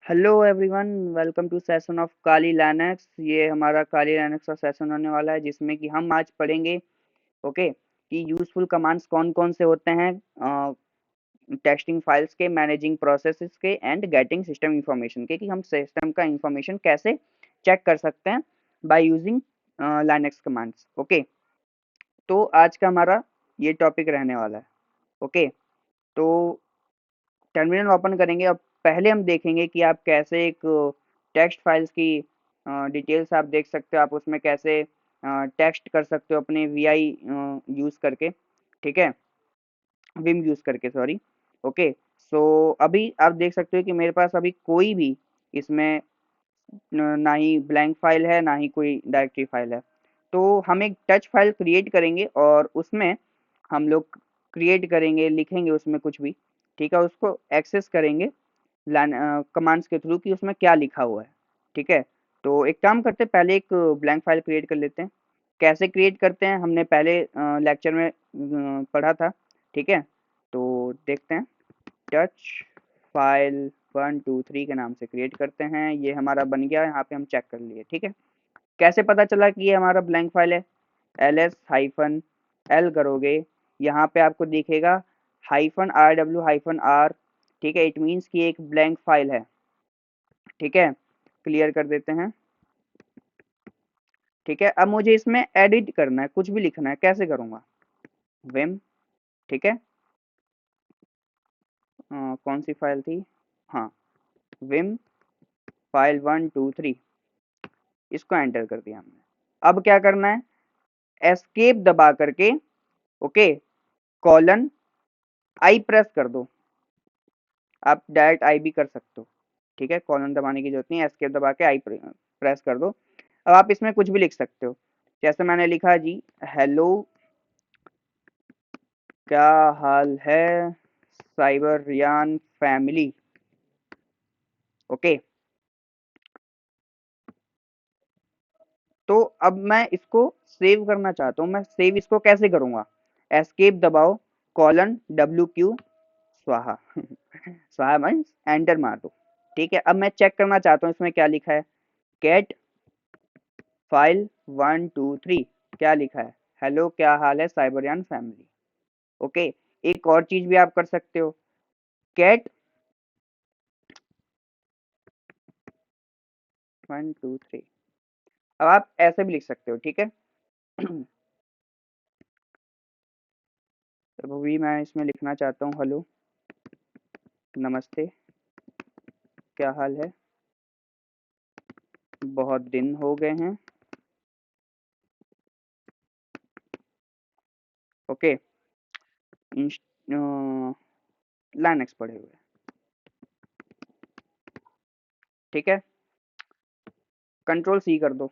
Hello everyone, welcome to session of Kali Linux. ये हमारा काली Linux का सेशन होने वाला है जिसमें कि हम आज पढ़ेंगे ओके कि यूजफुल कमांड्स कौन कौन से होते हैं टेस्टिंग फाइल्स के, मैनेजिंग प्रोसेसेस के एंड गेटिंग सिस्टम इंफॉर्मेशन के, कि हम सिस्टम का इंफॉर्मेशन कैसे चेक कर सकते हैं by using Linux commands. Okay, तो आज का हमारा ये टॉपिक रहने वाला है। ओके, तो टर्मिनल ओपन करेंगे और पहले हम देखेंगे कि आप कैसे एक टेक्स्ट फाइल्स की डिटेल्स आप देख सकते हो, आप उसमें कैसे टेक्स्ट कर सकते हो अपने वी आई यूज़ करके। ठीक है, विम यूज़ करके, सॉरी। ओके, सो अभी आप देख सकते हो कि मेरे पास अभी कोई भी इसमें ना ही ब्लैंक फाइल है ना ही कोई डायरेक्टरी फाइल है। तो हम एक टच फाइल क्रिएट करेंगे और उसमें हम लोग क्रिएट करेंगे, लिखेंगे उसमें कुछ भी। ठीक है, उसको एक्सेस करेंगे कमांड्स के थ्रू कि उसमें क्या लिखा हुआ है। ठीक है, तो एक काम करते हैं, पहले एक ब्लैंक फाइल क्रिएट कर लेते हैं। कैसे क्रिएट करते हैं हमने पहले लेक्चर में पढ़ा था। ठीक है, तो देखते हैं। टच फाइल 1 2 3 के नाम से क्रिएट करते हैं। ये हमारा बन गया, यहाँ पे हम चेक कर लिए। ठीक है, कैसे पता चला कि ये हमारा ब्लैंक फाइल है? ls-l करोगे, यहाँ पे आपको दिखेगा -rw-r। ठीक है, इट मीन्स कि एक ब्लैंक फाइल है। ठीक है, क्लियर कर देते हैं। ठीक है, अब मुझे इसमें एडिट करना है, कुछ भी लिखना है। कैसे करूँगा? विम। ठीक है, कौन सी फाइल थी? हाँ, विम फाइल 1 2 3, इसको एंटर कर दिया हमने। अब क्या करना है? एस्केप दबा करके ओके कॉलन आई प्रेस कर दो। आप डायरेक्ट आई भी कर सकते हो। ठीक है, कॉलन दबाने की जरूरत नहीं है, एस्केप दबा के आई प्रेस कर दो। अब आप इसमें कुछ भी लिख सकते हो, जैसे मैंने लिखा जी, हेलो क्या हाल है साइबरियन फैमिली। ओके, तो अब मैं इसको सेव करना चाहता हूँ। मैं सेव इसको कैसे करूँगा? एस्केप दबाओ, कॉलन WQ स्वाहा स्वाहा मीन्स एंटर मार दो। ठीक है, अब मैं चेक करना चाहता हूँ इसमें क्या लिखा है। कैट फाइल 1 2 3, क्या लिखा है? हेलो क्या हाल है साइबरियन फैमिली। ओके, एक और चीज भी आप कर सकते हो। कैट 1 2 3, अब आप ऐसे भी लिख सकते हो। ठीक है तो अभी मैं इसमें लिखना चाहता हूँ, हेलो नमस्ते क्या हाल है, बहुत दिन हो गए हैं। ओके, लाइनक्स पढ़े हुए। ठीक है, कंट्रोल C कर दो।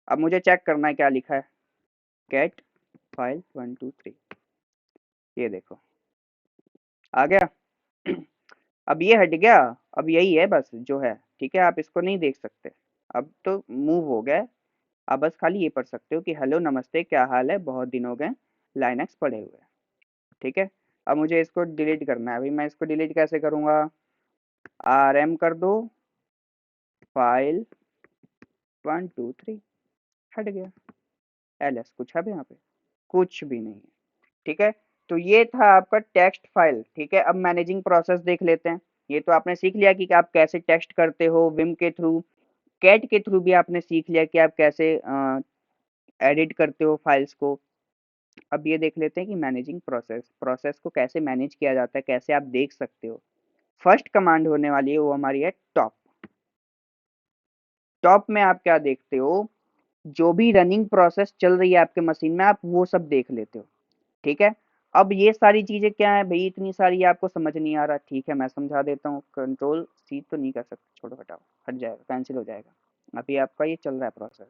अब मुझे चेक करना है क्या लिखा है। कैट फाइल 1 2 3, ये देखो आ गया अब ये हट गया। अब यही है बस जो है। ठीक है, आप इसको नहीं देख सकते, अब तो मूव हो गया। आप बस खाली ये पढ़ सकते हो कि हेलो नमस्ते क्या हाल है, बहुत दिन हो गए लाइनक्स पढ़े हुए। ठीक है, अब मुझे इसको डिलीट करना है। अभी मैं इसको डिलीट कैसे करूँगा? RM कर दो, फाइल 1 2 3, हट गया। LS कुछ है यहाँ पे? कुछ भी नहीं है। ठीक है, तो ये था आपका टेक्स्ट फाइल। ठीक है, अब मैनेजिंग प्रोसेस देख लेते हैं। ये तो आपने सीख लिया कि आप कैसे टेक्स्ट करते हो विम के थ्रू। कैट के थ्रू भी आपने सीख लिया कि आप कैसे एडिट करते हो फाइल्स को। अब ये देख लेते हैं कि मैनेजिंग प्रोसेस, प्रोसेस को कैसे मैनेज किया जाता है, कैसे आप देख सकते हो। फर्स्ट कमांड होने वाली है वो हमारी है टॉप। टॉप में आप क्या देखते हो? जो भी रनिंग प्रोसेस चल रही है आपके मशीन में, आप वो सब देख लेते हो। ठीक है, अब ये सारी चीजें क्या है भाई, इतनी सारी आपको समझ नहीं आ रहा। ठीक है, मैं समझा देता हूँ। कंट्रोल C तो नहीं कर सकते, छोड़ो हटाओ, हट जाएगा, कैंसिल हो जाएगा। अभी आपका ये चल रहा है प्रोसेस।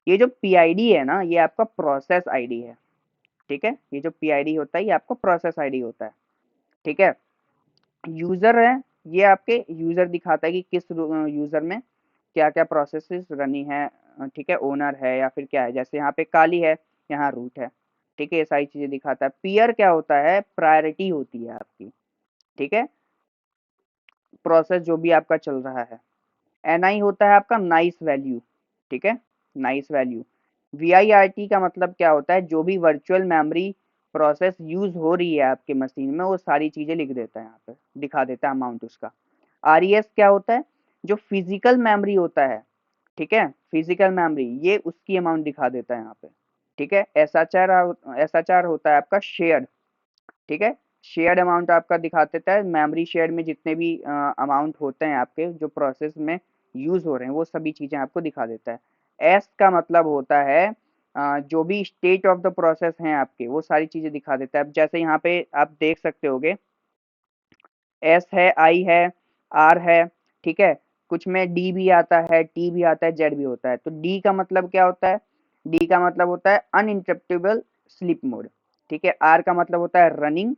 ये जो PID है ना, ये आपका प्रोसेस ID है। ठीक है, ये जो PID होता है ये आपका प्रोसेस ID होता है। ठीक है, यूजर है, ये आपके यूजर दिखाता है कि किस यूजर में क्या क्या प्रोसेसेस रनी है। ठीक है, ओनर है या फिर क्या है, जैसे यहाँ पे काली है, यहाँ रूट है। ठीक है, ये सारी चीजें दिखाता है। पीयर क्या होता है? प्रायोरिटी होती है आपकी। ठीक है, प्रोसेस जो भी आपका चल रहा है। एनआई होता है आपका नाइस वैल्यू, ठीक है, नाइस वैल्यू। वीआईआरटी का मतलब क्या होता है, जो भी वर्चुअल मेमोरी प्रोसेस यूज हो रही है आपके मशीन में वो सारी चीजें लिख देता है, यहाँ पे दिखा देता है अमाउंट उसका। आरईएस क्या होता है, जो फिजिकल मेमोरी होता है, ठीक है, फिजिकल मेमोरी, ये उसकी अमाउंट दिखा देता है यहाँ पे, ठीक है। एसएचआर होता है आपका शेयर्ड, ठीक है, शेयर्ड अमाउंट आपका दिखा देता है, मेमोरी शेयर्ड में जितने भी अमाउंट होते हैं आपके जो प्रोसेस में यूज हो रहे हैं वो सभी चीजें आपको दिखा देता है। एस का मतलब होता है जो भी स्टेट ऑफ द प्रोसेस हैं आपके वो सारी चीजें दिखा देता है। अब जैसे यहाँ पे आप देख सकते होगे एस है, आई है, आर है, ठीक है, कुछ में डी भी आता है, टी भी आता है, जेड भी होता है। तो डी का मतलब क्या होता है, डी का मतलब होता है अनइंटरप्टेबल स्लीप मोड, ठीक है। आर का मतलब होता है रनिंग,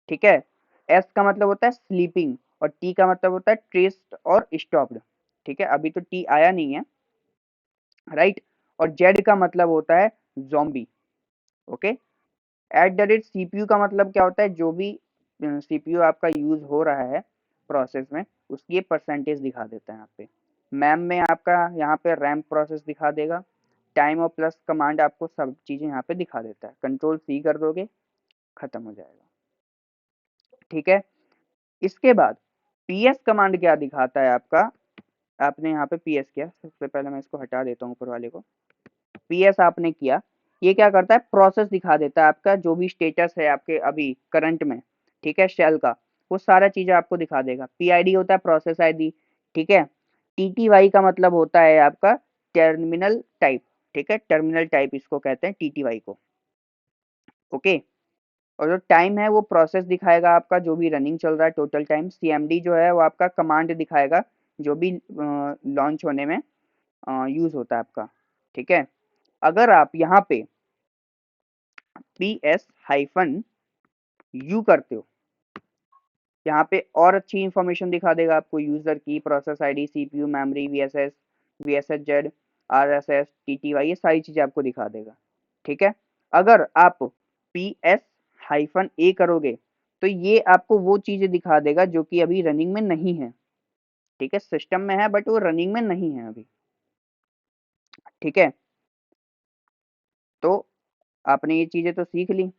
ठीक है। एस का मतलब होता है स्लीपिंग और टी का मतलब होता है ट्रेस्ड और स्टॉप्ड, ठीक है, अभी तो टी आया नहीं है, राइट। और जेड का मतलब होता है zombie, okay. At the rate CPU का मतलब क्या होता है, जो भी सीपीयू आपका यूज हो रहा है प्रोसेस में उसकी परसेंटेज दिखा देता है यहाँ पे। मैम में आपका यहाँ पे रैम प्रोसेस दिखा देगा, टाइम और प्लस कमांड आपको सब चीजें यहाँ पे दिखा देता है। कंट्रोल सी कर दोगे खत्म हो जाएगा, ठीक है। इसके बाद पीएस कमांड क्या दिखाता है आपका, आपने यहाँ पे पीएस किया, सबसे पहले मैं इसको हटा देता हूँ ऊपर वाले को। पीएस आपने किया, ये क्या करता है, प्रोसेस दिखा देता है आपका जो भी स्टेटस है आपके अभी करंट में, ठीक है, शेल का, वो सारा चीजें आपको दिखा देगा। पीआईडी होता है प्रोसेस आईडी, ठीक है। टीटीवाई का मतलब होता है आपका टर्मिनल टाइप, ठीक है, टर्मिनल टाइप इसको कहते हैं टीटीवाई को, ओके। और जो टाइम है वो प्रोसेस दिखाएगा आपका जो भी रनिंग चल रहा है टोटल टाइम। सीएमडी जो है वो आपका कमांड दिखाएगा जो भी लॉन्च होने में यूज होता है आपका, ठीक है। अगर आप यहाँ पे PS-U करते हो, यहाँ पे और अच्छी इंफॉर्मेशन दिखा देगा आपको, यूजर की, process ID, CPU, memory, VSS, VSH, RSS, TTY, ये सारी चीजें आपको दिखा देगा, ठीक है। अगर आप PS-A करोगे तो ये आपको वो चीजें दिखा देगा जो कि अभी रनिंग में नहीं है, ठीक है, सिस्टम में है बट वो रनिंग में नहीं है अभी, ठीक है। तो आपने ये चीजें तो सीख ली।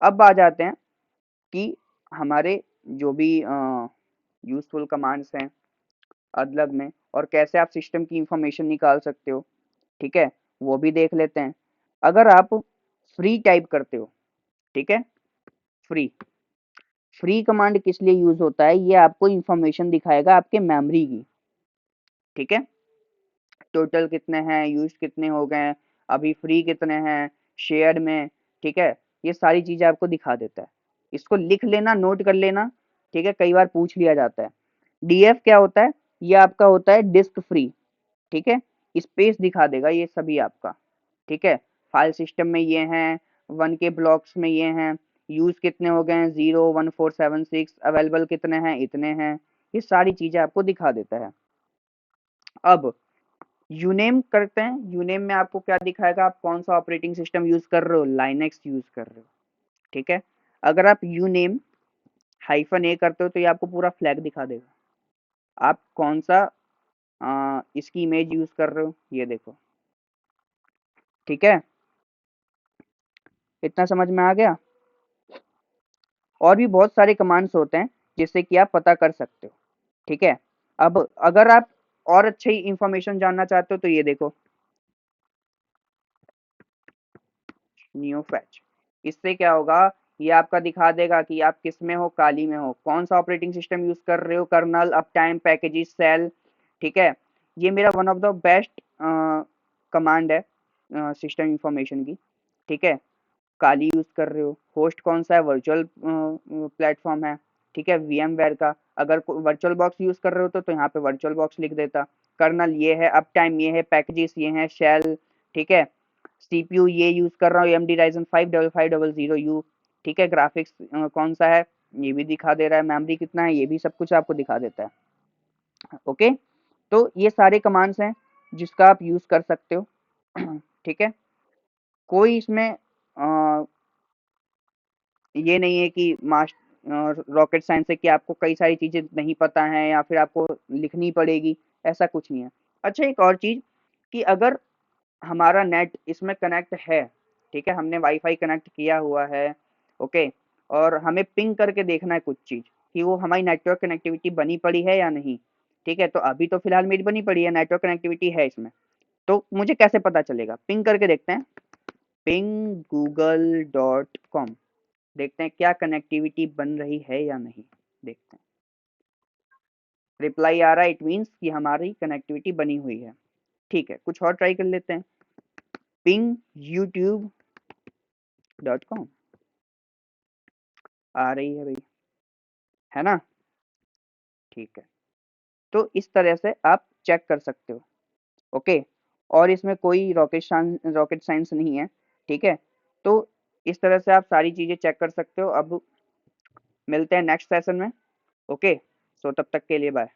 अब आ जाते हैं कि हमारे जो भी यूजफुल कमांड्स हैं अदलग में और कैसे आप सिस्टम की इंफॉर्मेशन निकाल सकते हो, ठीक है, वो भी देख लेते हैं। अगर आप फ्री टाइप करते हो, ठीक है, फ्री, फ्री कमांड किस लिए यूज होता है, ये आपको इंफॉर्मेशन दिखाएगा आपके मेमोरी की, ठीक है, टोटल कितने हैं, यूज कितने हो गए, अभी फ्री कितने हैं शेयर्ड में, ठीक है, ये सारी चीजें आपको दिखा देता है। इसको लिख लेना, नोट कर लेना, ठीक है, कई बार पूछ लिया जाता है। डीएफ क्या होता है, ये आपका होता है डिस्क फ्री, ठीक है, स्पेस दिखा देगा ये सभी आपका, ठीक है। फाइल सिस्टम में ये हैं, 1K ब्लॉक्स में ये हैं, यूज कितने हो गए हैं 01476, अवेलेबल कितने हैं इतने हैं, ये सारी चीजें आपको दिखा देता है। अब यूनेम करते हैं, यूनेम में आपको क्या दिखाएगा, आप कौन सा ऑपरेटिंग सिस्टम यूज कर रहे हो, लाइनेक्स यूज कर रहे हो, ठीक है। अगर आप यूनेम -A करते हो तो ये आपको पूरा फ्लैग दिखा देगा, आप कौन सा इसकी इमेज यूज कर रहे हो ये देखो, ठीक है, इतना समझ में आ गया। और भी बहुत सारे कमांड्स होते हैं जिससे कि आप पता कर सकते हो, ठीक है। अब अगर आप और अच्छी इंफॉर्मेशन जानना चाहते हो तो ये देखो न्यू फैच, इससे क्या होगा, ये आपका दिखा देगा कि आप किस में हो, काली में हो, कौन सा ऑपरेटिंग सिस्टम यूज कर रहे हो, kernel, uptime, packages, shell, ठीक है। ये मेरा one of the best command है सिस्टम इंफॉर्मेशन की, ठीक है। काली यूज कर रहे हो, होस्ट कौन सा है, वर्चुअल प्लेटफॉर्म है, ठीक है, VMware का। अगर वर्चुअल बॉक्स यूज कर रहे हो तो यहाँ पे वर्चुअल बॉक्स लिख देता। कर्नल ये है, अप टाइम ये है, पैकेजेस ये हैं, शेल, ठीक है। सीपीयू ये यूज कर रहा हूँ AMD Ryzen 5 5500U, ठीक है। ग्राफिक्स कौन सा है ये भी दिखा दे रहा है, मेमोरी कितना है ये भी सब कुछ आपको दिखा देता है, ओके। तो ये सारे कमांड्स हैं जिसका आप यूज कर सकते हो, ठीक है। कोई इसमें ये नहीं है कि रॉकेट साइंस है कि आपको कई सारी चीजें नहीं पता है या फिर आपको लिखनी पड़ेगी, ऐसा कुछ नहीं है। अच्छा, एक और चीज कि अगर हमारा नेट इसमें कनेक्ट है, ठीक है, हमने वाईफाई कनेक्ट किया हुआ है, ओके, और हमें पिंग करके देखना है कुछ चीज कि वो हमारी नेटवर्क कनेक्टिविटी बनी पड़ी है या नहीं, ठीक है, तो अभी तो फिलहाल मेरी बनी पड़ी है, नेटवर्क कनेक्टिविटी है इसमें, तो मुझे कैसे पता चलेगा? पिंग करके देखते हैं, पिंग google.com, देखते हैं क्या कनेक्टिविटी बन रही है या नहीं, देखते हैं। रिप्लाई आ रहा है, इट मीन्स कि हमारी कनेक्टिविटी बनी हुई है। ठीक है, कुछ और ट्राई कर लेते हैं, पिंग youtube.com, आ रही है भाई, है ना? ठीक है, तो इस तरह से आप चेक कर सकते हो, ओके, और इसमें कोई रॉकेट साइंस नहीं है, ठीक है, तो इस तरह से आप सारी चीजें चेक कर सकते हो। अब मिलते हैं नेक्स्ट सेशन में, ओके, सो तब तक के लिए बाय।